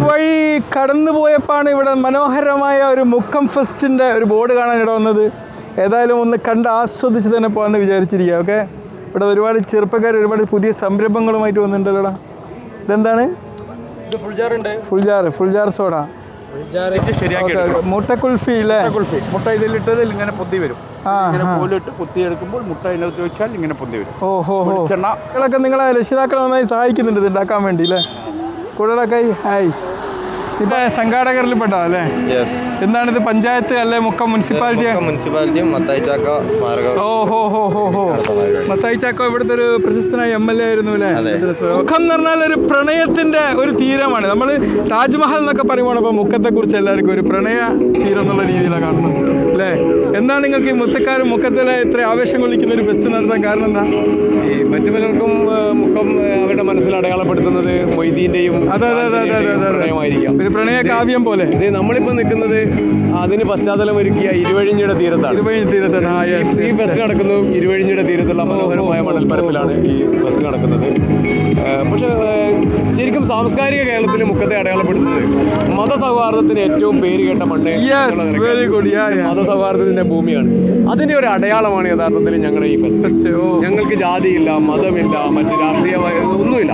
വഴി കടന്നു പോയപ്പോഴാണ് ഇവിടെ മനോഹരമായ ഒരു മുക്കം ഫെസ്റ്റിൻ്റെ ഒരു ബോർഡ് കാണാൻ ഇട വന്നത്. ഏതായാലും ഒന്ന് കണ്ട് ആസ്വദിച്ച് തന്നെ പോകാമെന്ന് വിചാരിച്ചിരിക്കുക. ഓക്കെ, ഇവിടെ ഒരുപാട് ചെറുപ്പക്കാർ ഒരുപാട് പുതിയ സംരംഭങ്ങളുമായിട്ട് വന്നിട്ടുണ്ടല്ലോടാ. ഇതെന്താണ്? ഫുൾ ജാർ സോഡ, മുട്ട കുൽഫി അല്ലേ? മുട്ട ഇതിലിട്ടതിൽ ഇങ്ങനെ പൊന്തി വരും. പോലിട്ട് കുത്തിയെടുക്കുമ്പോൾ മുട്ട അതിനകത്ത് വെച്ചാൽ ഇങ്ങനെ പൊന്തി വരും. ഇതൊക്കെ നിങ്ങളെ രക്ഷിതാക്കളെ നന്നായി സഹായിക്കുന്നുണ്ട് ഇത് ഉണ്ടാക്കാൻ വേണ്ടി അല്ലേ? കൂടുതലൊക്കെ ഹായ് ഇപ്പൊ സംഘാടകരിൽ പെട്ടോ അല്ലേ? എന്താണിത്? പഞ്ചായത്ത് അല്ലെ മുക്കം മുനിസിപ്പാലിറ്റിയും മത്തായി ചാക്കോ ഇവിടുത്തെ ഒരു പ്രശസ്തനായ MLA ആയിരുന്നു അല്ലേ? മുക്കം എന്ന് പറഞ്ഞാൽ ഒരു പ്രണയത്തിന്റെ ഒരു തീരമാണ്. നമ്മൾ താജ്മഹൽ എന്നൊക്കെ പറയുമ്പോൾ ഇപ്പൊ മുക്കത്തെ കുറിച്ച് എല്ലാവർക്കും ഒരു പ്രണയ തീരം എന്നുള്ള രീതിയിലാണ് കാണുന്നത് അല്ലേ? എന്താണ് നിങ്ങൾക്ക് ഈ മുക്കത്തിലെ ഇത്ര ആവേശം കൊള്ളിക്കുന്ന ഒരു ഫെസ്റ്റ് നടത്താൻ കാരണം എന്താ? ഈ മറ്റു പലർക്കും മുക്കം അവരുടെ മനസ്സിൽ അടയാളപ്പെടുത്തുന്നത് മൊയ്തീന്റെയും പ്രണയമായിരിക്കാം, ഒരു പ്രണയ കാവ്യം പോലെ. ഇത് നമ്മളിപ്പോൾ നിൽക്കുന്നത് അതിന് പശ്ചാത്തലം ഒരുക്കിയ ഇരുവഴിഞ്ഞിയുടെ തീരത്താണ്. ഈ ഫെസ്റ്റ് നടക്കുന്നതും ഇരുവഴിഞ്ഞിയുടെ തീരത്തുള്ള മനോഹരമായ മണൽപ്പരപ്പിലാണ് ഈ ഫെസ്റ്റ് നടക്കുന്നത്. പക്ഷെ ശരിക്കും സാംസ്കാരിക കേരളത്തിൽ മുക്കത്തെ അടയാളപ്പെടുത്തുന്നത് മതസൗഹാർദ്ദത്തിന് ഏറ്റവും പേര് കേട്ട മണ്ണ്, മതസൗഹാർദ്ദത്തിന്റെ ഭൂമിയാണ്. അതിന്റെ ഒരു അടയാളമാണ് യഥാർത്ഥത്തിൽ ഞങ്ങളുടെ ഈ ഫെസ്റ്റ്. ഞങ്ങൾക്ക് ജാതിയില്ല, മതമില്ല, മറ്റ് രാഷ്ട്രീയ ഒന്നുമില്ല.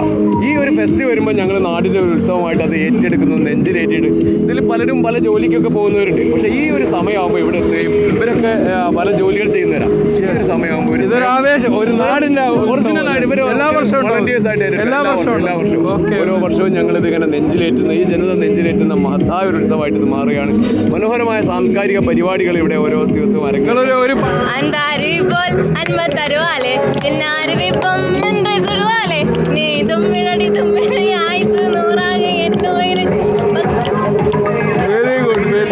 ഈ ഒരു ഫെസ്റ്റ് വരുമ്പോൾ ഞങ്ങൾ നാടിൻ്റെ ഒരു ഉത്സവമായിട്ട് അത് ഏറ്റെടുക്കുന്നു, നെഞ്ചിലേറ്റിട്ട്. ഇതിൽ പലരും പല ജോലിക്കൊക്കെ പോകുന്നവരുണ്ട്. പക്ഷേ ഈ ഒരു സമയമാകുമ്പോൾ ഇവിടെ എത്തുകയും ഇവരൊക്കെ പല ജോലികൾ ചെയ്യുന്നവരാണ്. ഈ ഒരു സമയമാകുമ്പോൾ ഒറിജിനലായിട്ട് ഇവർ എല്ലാ വർഷവും വോളണ്ടിയേഴ്സ് ആയിട്ട് എല്ലാ വർഷവും ഓരോ വർഷവും ഞങ്ങളിത് ഇങ്ങനെ നെഞ്ചിലേറ്റുന്ന, ഈ ജനത നെഞ്ചിലേറ്റുന്ന മഹത്തായ ഒരു ഉത്സവമായിട്ട് ഇത് മാറുകയാണ്. മനോഹരമായ സാംസ്കാരിക പരിപാടികൾ ഇവിടെ ഓരോ ദിവസവും അരങ്ങേറും.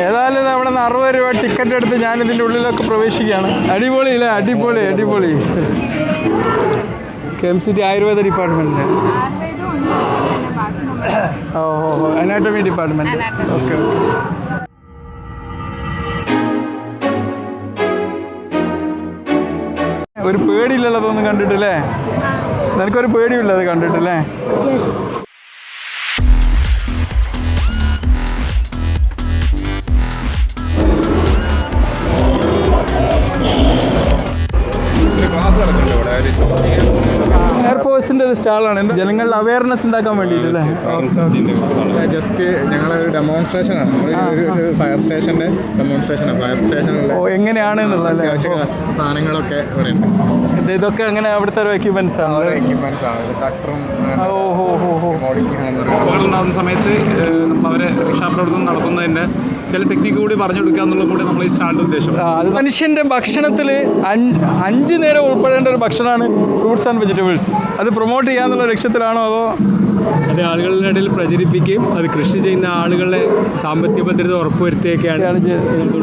ഏതായാലും അവിടെ നിന്ന് 60 രൂപ ടിക്കറ്റ് എടുത്ത് ഞാൻ ഇതിൻ്റെ ഉള്ളിലൊക്കെ പ്രവേശിക്കുകയാണ്. അടിപൊളി അല്ലേ? അടിപൊളി. KMCT ആയുർവേദ ഡിപ്പാർട്ട്മെൻറ്റിന് അനാട്ടമി ഡിപ്പാർട്ട്മെൻറ്റ്. ഓക്കെ. ഒരു പേടിയില്ലല്ലോ അതൊന്നും കണ്ടിട്ടില്ലേ? നിനക്കൊരു പേടിയില്ല അത് കണ്ടിട്ടില്ലേ? എയർഫോഴ്സിന്റെ ഒരു സ്റ്റാളാണ്. ജനങ്ങളിൽ അവയർനെസ് ഉണ്ടാക്കാൻ വേണ്ടിയിട്ടല്ലേ? ജസ്റ്റ് ഞങ്ങളൊരു ഡെമോൺസ്ട്രേഷനാണ്. ഫയർ സ്റ്റേഷന്റെ ഡെമോൺസ്ട്രേഷനാണ്. ഫയർ സ്റ്റേഷനിൽ എങ്ങനെയാണ് സാധനങ്ങളൊക്കെ ഇവിടെ ഉണ്ട്. ഇതൊക്കെ അങ്ങനെ അവിടുത്തെ എക്യുപ്മെന്റ്സ് ആണ്. ട്രാക്ടറും ഉണ്ടാകുന്ന സമയത്ത് നമ്മൾ അവരെ രക്ഷാപ്രവർത്തനം നടത്തുന്നതിന്റെ ചില ടെക്നിക്ക് കൂടി പറഞ്ഞു കൊടുക്കുക എന്നുള്ളത് കൂടി നമ്മൾ ഈ സ്റ്റാളിന്റെ ഉദ്ദേശം. മനുഷ്യന്റെ ഭക്ഷണത്തിൽ 5 നേരം ഉൾപ്പെടേണ്ട ഒരു ഭക്ഷണമാണ് ഫ്രൂട്ട്സ് ആൻഡ് വെജിറ്റബിൾസ്. അത് പ്രൊമോട്ട് ചെയ്യാന്നുള്ള ലക്ഷ്യത്തിലാണോ അതോ അത് ആളുകളുടെ ഇടയിൽ പ്രചരിപ്പിക്കുകയും അത് കൃഷി ചെയ്യുന്ന ആളുകളുടെ സാമ്പത്തിക ഭദ്രത ഉറപ്പുവരുത്തുകയൊക്കെയാണ്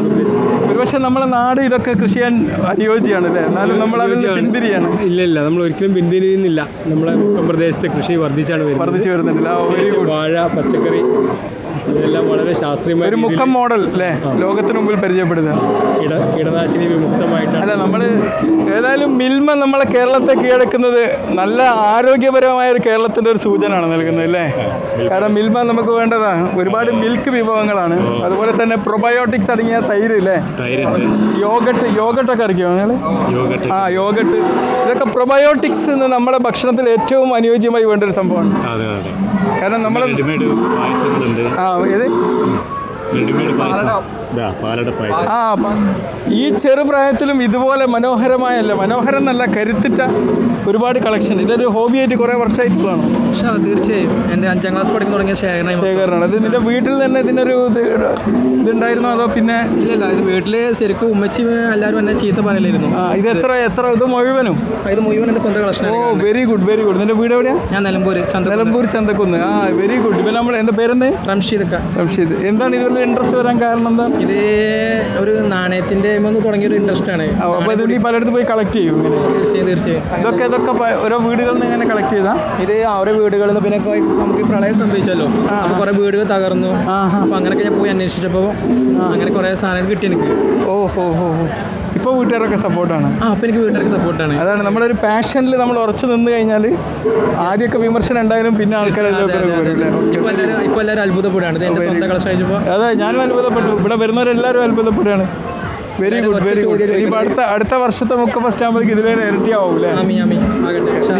ഉദ്ദേശിക്കുന്നത്. ഒരുപക്ഷെ നമ്മുടെ നാട് ഇതൊക്കെ കൃഷി ചെയ്യാൻ അനുയോജ്യമാണ് അല്ലേ? എന്നാലും നമ്മൾ അതിൽ പിന്തിരിയാണ്. ഇല്ല, നമ്മൾ ഒരിക്കലും പിന്തിരിയുന്നില്ല. നമ്മുടെ മുക്കം പ്രദേശത്തെ കൃഷി വർദ്ധിച്ചു വരുന്നുണ്ടല്ല. വാഴ, പച്ചക്കറി, ഇതെല്ലാം വളരെ ശാസ്ത്രീയമായ ഒരു മുക്കം മോഡൽ അല്ലേ ലോകത്തിന് മുമ്പിൽ പരിചയപ്പെടുത്തുക. കീടനാശിനി വിമുക്തമായിട്ടാണ്. അല്ല, നമ്മൾ ഏതായാലും മിൽമ നമ്മളെ കേരളത്തെ കീഴടക്കുന്നത് നല്ല ആരോഗ്യപരമായ ഒരു കേരളത്തിൻ്റെ ഒരു സൂചനയാണ് നൽകുന്നത് അല്ലേ? കാരണം മിൽമ നമുക്ക് വേണ്ടതാണ്. ഒരുപാട് മിൽക്ക് വിഭവങ്ങളാണ്. അതുപോലെ തന്നെ പ്രൊബയോട്ടിക്സ് അടങ്ങിയ തൈര് അല്ലേ? യോഗട്ടൊക്കെ അറിയോ നിങ്ങൾ? യോഗട്ട് ഇതൊക്കെ പ്രൊബയോട്ടിക്സ് നമ്മുടെ ഭക്ഷണത്തിൽ ഏറ്റവും അനുയോജ്യമായി വേണ്ട ഒരു സംഭവമാണ്. കാരണം നമ്മൾ ഈ ചെറുപ്രായത്തിലും ഇതുപോലെ മനോഹരം എന്നല്ല കരുത്തിട്ട ഒരുപാട് കളക്ഷൻ. ഇതൊരു ഹോബിയായിട്ട് കുറേ വർഷമായിട്ടുള്ളതാണ്. തീർച്ചയായും എൻ്റെ 5ാം ക്ലാസ് പഠിക്കുന്ന തുടങ്ങിയ ശേഖരണമാണ്. ഇത് നിന്റെ വീട്ടിൽ തന്നെ ഇതിനൊരു ഇതുണ്ടായിരുന്നോ അതോ പിന്നെ? ഇല്ല, ഇത് വീട്ടിൽ ശരിക്കും ഉമ്മച്ചി എല്ലാവരും എന്നെ ചീത്ത പറയലായിരുന്നു. ഇത് എത്ര ഇത് മുഴുവനും? ഇത് മുഴുവൻ എൻ്റെ സ്വന്തം കളക്ഷൻ. Very good. നിന്റെ വീട് എവിടെയാ? ഞാൻ നിലമ്പൂർ ചന്തക്കുന്ന്. Very good. ഇപ്പം നമ്മൾ എന്താ പേരെന്ത്? റംഷീദ്. എന്താണ് ഇതിൽ ഇൻട്രസ്റ്റ് വരാൻ കാരണം എന്താ? ഇത് ഒരു നാണയത്തിന്റെ തുടങ്ങിയൊരു ഇൻട്രസ്റ്റ് ആണ്. അപ്പോൾ ഇത് നീ പലയിടത്ത് പോയി കളക്ട് ചെയ്യും? തീർച്ചയായും. ഇതൊക്കെ ഓരോ വീടുകളിൽ നിന്ന് ഇങ്ങനെ കളക്ട് ചെയ്താ? ഇത് ഓരോ വീടുകളിൽ നിന്ന് പിന്നെ നമുക്ക് പ്രളയം സംഭവിച്ചല്ലോ, അപ്പോൾ കുറേ വീടുകൾ തകർന്നു. അപ്പോൾ അങ്ങനെയൊക്കെ ഞാൻ പോയി അന്വേഷിച്ചപ്പോൾ അങ്ങനെ കുറേ സാധനങ്ങൾ കിട്ടി എനിക്ക്. ഓഹോ. ഇപ്പോൾ വീട്ടുകാരൊക്കെ സപ്പോർട്ടാണ്. അപ്പോൾ എനിക്ക് വീട്ടുകാർക്ക് സപ്പോർട്ടാണ്. അതാണ് നമ്മളൊരു പാഷനിൽ നമ്മൾ ഉറച്ചു നിന്ന് കഴിഞ്ഞാൽ ആദ്യമൊക്കെ വിമർശനം ഉണ്ടായാലും പിന്നെ ആൾക്കാരെല്ലാം ഇപ്പോൾ എല്ലാവരും അത്ഭുതപ്പെടുകയാണ്. ഇത് എൻ്റെ സ്വന്തം കളക്ഷൻ ആയപ്പോൾ അതെ ഞാനും അത്ഭുതപ്പെട്ടു. ഇവിടെ വരുന്നവരെല്ലാവരും അത്ഭുതപ്പെടുകയാണ്. Very good very good. ഇനിയിപ്പോൾ അടുത്ത വർഷത്തെ മുക്ക ഫസ്റ്റ് ആകുമ്പോഴേക്ക് ഇതിലേ ഇരട്ടിയാവും അല്ലേ? നീ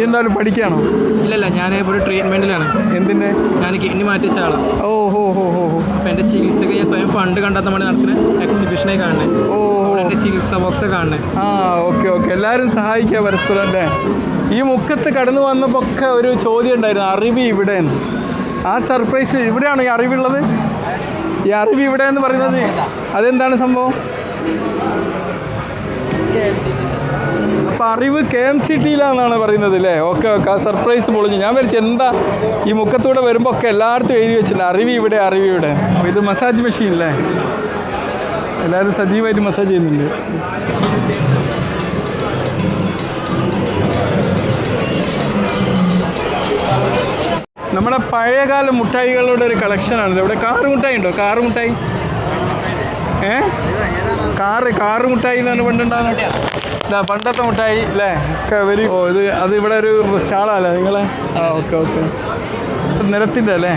എന്തായാലും പഠിക്കുകയാണോ? ഇല്ലല്ല, ഞാൻ ഒരു ട്രീറ്റ്മെൻറ്റിലാണ്. എന്തിൻ്റെ? ഞാൻ കിഡ്നി മാറ്റിച്ച ആളാണ്. ഓ ഹോ ഹോ ഹോ. അപ്പോൾ എൻ്റെ ചികിത്സക്ക് ഞാൻ സ്വയം ഫണ്ട് കണ്ടെത്താൻ വേണ്ടി നടക്കുന്ന എക്സിബിഷനെ കാണണേ. ഓ എൻ്റെ ചികിത്സാ ബോക്സ് കാണണേ. ആ ഓക്കെ ഓക്കെ. എല്ലാവരും സഹായിക്കുക പരസ്പരം അല്ലേ? ഈ മുക്കത്ത് കടന്നു വന്നപ്പോൾ ഒക്കെ ഒരു ചോദ്യം ഉണ്ടായിരുന്നു, അറിവ് ഇവിടെ. ആ സർപ്രൈസ് ഇവിടെയാണ് ഈ അറിവുള്ളത്. ഈ അറിവ് ഇവിടെ എന്ന് പറയുന്നത് അതെന്താണ് സംഭവം? അപ്പോൾ അറിവ് KMCTയിലാണെന്നാണ് പറയുന്നത് അല്ലേ? Okay okay. ആ സർപ്രൈസ് പൊളിഞ്ഞു. ഞാൻ വിചാരിച്ചു എന്താ ഈ മുക്കത്തൂടെ വരുമ്പോൾ ഒക്കെ എല്ലായിടത്തും എഴുതി വെച്ചിട്ടുണ്ട് അറിവ് ഇവിടെ അറിവ് ഇവിടെ. അപ്പോൾ ഇത് മസാജ് മെഷീൻ അല്ലേ? എല്ലാവരും സജീവമായിട്ട് മസാജ് ചെയ്യുന്നുണ്ട്. നമ്മുടെ പഴയകാല മുട്ടായികളുടെ ഒരു കളക്ഷനാണ് ഇവിടെ. കാറ് മുട്ടായി ഉണ്ടോ? കാറ് മുട്ടായി കാറ് മുട്ടായി എന്നാണ് പണ്ടുണ്ടാകുന്നത്. പണ്ടത്തെ മുട്ടായി അല്ലേ? ഒക്കെ വെരി. ഓ ഇത് അത് ഇവിടെ ഒരു സ്റ്റാളല്ലേ നിങ്ങളെ? ആ ഓക്കെ ഓക്കെ. നിലത്തിൻ്റെ അല്ലേ?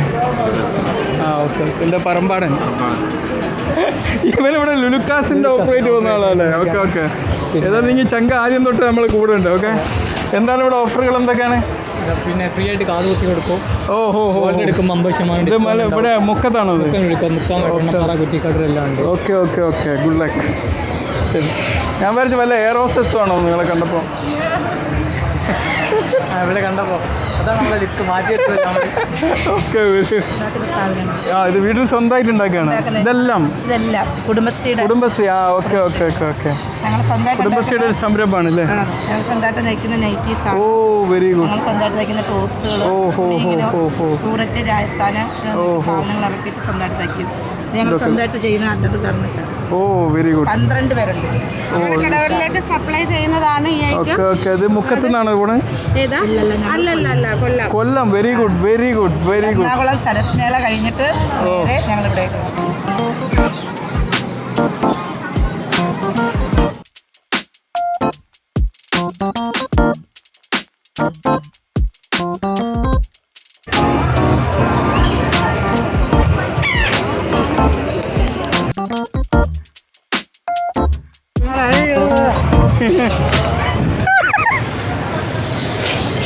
ആ ഓക്കെ ഓക്കെ. എൻ്റെ പറമ്പാടൻ ഇവനിവിടെ ലുലുക്കാസിൻ്റെ ഓപ്പറേറ്റ് പോകുന്ന ആളല്ലേ? Okay okay. ഏതായാലും നിങ്ങൾ ചങ്ക ആദ്യം തൊട്ട് നമ്മൾ കൂടെ ഉണ്ട്. ഓക്കെ. എന്താണ് ഇവിടെ ഓഫറുകൾ എന്തൊക്കെയാണ്? പിന്നെ ഫ്രീ ആയിട്ട് കാത് കുത്തി കൊടുക്കും. ഓ ഹോ ഹോ. എടുക്കുമ്പോൾ 50% ഇത് ഇവിടെ മുക്കത്താണോ? കുറ്റിക്കാട്ടിലെല്ലാം ഉണ്ട്. Okay okay okay. Good luck. ശരി. ഞാൻ വിചാരിച്ചു വല്ല എയർ ഹോസ്റ്റസ് ആണോ നിങ്ങളെ കണ്ടപ്പോൾ? ഇവിടെ കണ്ടപ്പോൾ അതാണ് നമ്മളെ ലിഫ്റ്റ് മാറ്റിയെടുത്തത്. ഓക്കെ. ആ ഇത് വീട്ടിൽ സ്വന്തമായിട്ട് ഉണ്ടാക്കുകയാണ് ഇതെല്ലാം? കുടുംബശ്രീ. ആ ഓക്കെ ഓക്കെ ഓക്കെ ഓക്കെ. കുടുംബശ്രീയുടെ ഒരു സംരംഭമാണ് അല്ലേ? സ്വന്തമായിട്ട് നയിക്കുന്ന നൈറ്റീസ്. ഓ വെരി ഗുഡ്. സ്വന്തമായിട്ട് നയിക്കുന്ന ടോപ്സുകൾ. സൂററ്റ് രാജസ്ഥാന് സാധനങ്ങൾ ഇറക്കിയിട്ട് സ്വന്തമായിട്ട് തയ്ക്കും. ഞങ്ങൾ സ്വന്തമായിട്ട് ചെയ്യുന്ന അണ്ടർ ഗാർമെന്റ്സ്. ഓ വെരി ഗുഡ്. 12 പേരുണ്ട്. കടകളിലേക്ക് സപ്ലൈ ചെയ്യുന്നതാണ് ഈ ഐറ്റം. Okay okay. ഇത് മുക്കത്ത് നിന്നാണ് പോണേ? അല്ലല്ല Kollam. Kollam. Very good very good very good. Ernakulam Sarasmela കഴിഞ്ഞിട്ട് ഞങ്ങൾ ഇവിടെ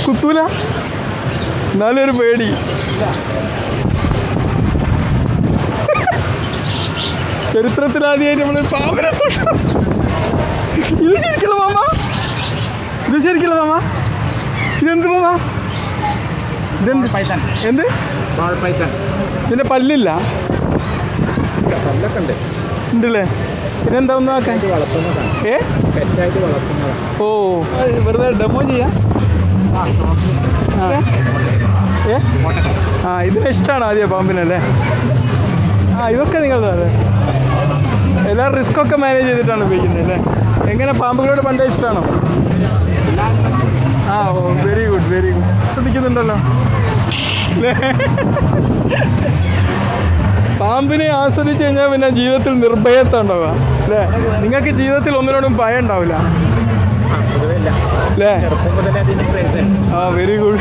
കുത്തൂല എന്നാലും ഒരു പേടി. ചരിത്രത്തിലാദ്യമായിട്ട് നമ്മൾ പാമ്പിനെ തൊട്ടു. ഇത് ശരിക്കുള്ള മാമ? ഇത് ശരിക്കുള്ള മാമ? ഇതെന്ത് മാമ? ഇതെന്ത്? എന്ത്? ഇതിൻ്റെ പല്ലില്ല? ഉണ്ടല്ലേ? പിന്നെന്താ ഒന്ന് നോക്കാൻ? ഓ വെറുതെ ഡെമോ ചെയ്യാം. ആ ഇതിന് ഇഷ്ടമാണ് ആദ്യം പാമ്പിനല്ലേ? ആ ഇതൊക്കെ നിങ്ങളുടെ അല്ലേ? എല്ലാ റിസ്ക്കൊക്കെ മാനേജ് ചെയ്തിട്ടാണ് ഉപയോഗിക്കുന്നത് അല്ലേ? എങ്ങനെ പാമ്പുകളോട് പണ്ടേ ഇഷ്ടമാണോ? ആ ഓ വെരി ഗുഡ് വെരി ഗുഡ്. ശ്രദ്ധിക്കുന്നുണ്ടല്ലോ അല്ലേ? പാമ്പിനെ ആസ്വദിച്ച് കഴിഞ്ഞാൽ പിന്നെ ജീവിതത്തിൽ നിർഭയത്വം ഉണ്ടാവുക അല്ലേ? നിങ്ങൾക്ക് ജീവിതത്തിൽ ഒന്നിനോടും ഭയം ഉണ്ടാവില്ല അല്ലേ? ആ വെരി ഗുഡ്.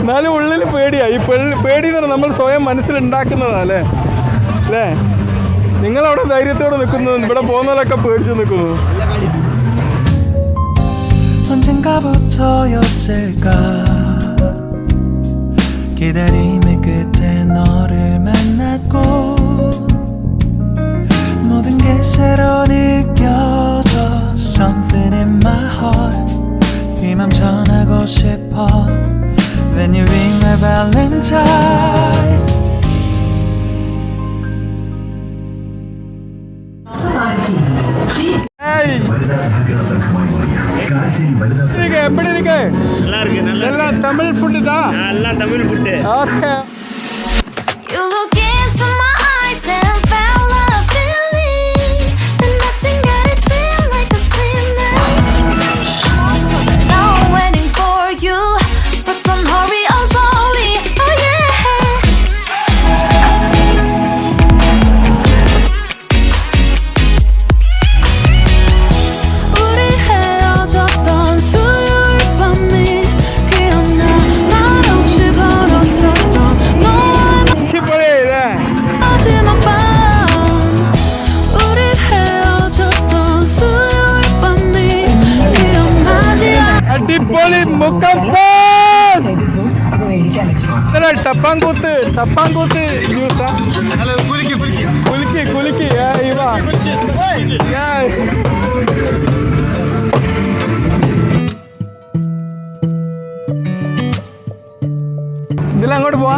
എന്നാലും ഉള്ളിൽ പേടിയാണ്. ഈ പേടി എന്ന് പറഞ്ഞാൽ നമ്മൾ സ്വയം മനസ്സിലുണ്ടാക്കുന്നതാണ് അല്ലേ? അല്ലേ? നിങ്ങളവിടെ ധൈര്യത്തോടെ നിൽക്കുന്നു, ഇവിടെ പോകുന്നവരൊക്കെ പേടിച്ച് നിൽക്കുന്നു. 언젠가부터였을까 기다림의 끝에 너를 만났고 모든 게 새로 느껴져 Something in my heart 이 맘 전하고 싶어 When you ring my valentine எப்படி இருக்கு? நல்லா இருக்கு. எல்லாம் தமிழ் ஃபுட்டு தான். எல்லாம் Tamil food. Okay. You look into my eyes and found love feeling. Then nothing got it feel like a slim night. Now I'm waiting for you, but don't hurry, oh slowly. Oh yeah. അടിപൊളി മുക്കം ടപ്പാങ്കൂത്ത് ജ്യൂസാ കുലുക്കി ഇതിലങ്ങോട്ട് പോവാ.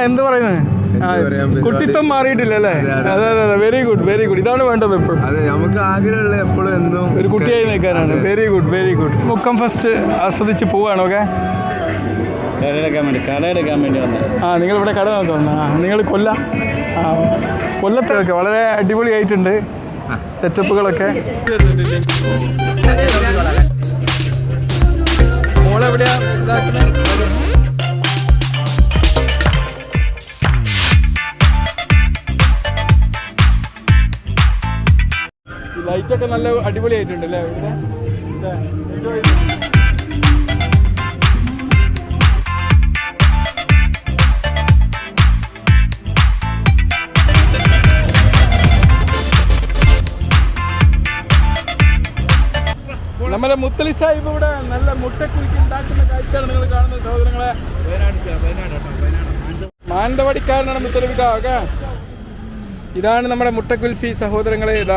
എന്ത് പറയുന്നത്? കുട്ടിത്തം മാറിയിട്ടില്ല അല്ലേ? അതെ very good ഇതാണ് വേണ്ടത് എപ്പോഴും. അതെ, നമുക്ക് ആഗ്രഹമുള്ള എപ്പോഴും എന്തും ഒരു കുട്ടിയായി നിൽക്കാനാണ്. വെരി ഗുഡ് മുക്കം ഫസ്റ്റ് ആസ്വദിച്ച് പോവാണ്. ഓക്കെ, കടയെടുക്കാൻ വേണ്ടി വന്നത്. നിങ്ങൾ ഇവിടെ കട നോക്കാൻ വന്ന നിങ്ങൾ കൊല്ലത്തൊക്കെ വളരെ അടിപൊളിയായിട്ടുണ്ട് സെറ്റപ്പുകളൊക്കെ. മോളെവിടെയാ ഇതാക്കുന്നത്? ലൈറ്റൊക്കെ നല്ല അടിപൊളിയായിട്ടുണ്ട് അല്ലേ ഇവിടെ? നമ്മുടെ മുത്തലി സാഹിബ് ഇവിടെ നല്ല മുട്ടക്കുലുക്കി ഉണ്ടാക്കുന്ന കാഴ്ചയാണ് നിങ്ങൾ കാണുന്നത് സഹോദരങ്ങളെ. മാനന്തവാടിക്കാരനാണ് മുത്തലിക്ക. ഓക്കെ, ഇതാണ് നമ്മുടെ മുട്ടക്കുൽഫി സഹോദരങ്ങളെ. ഇതാ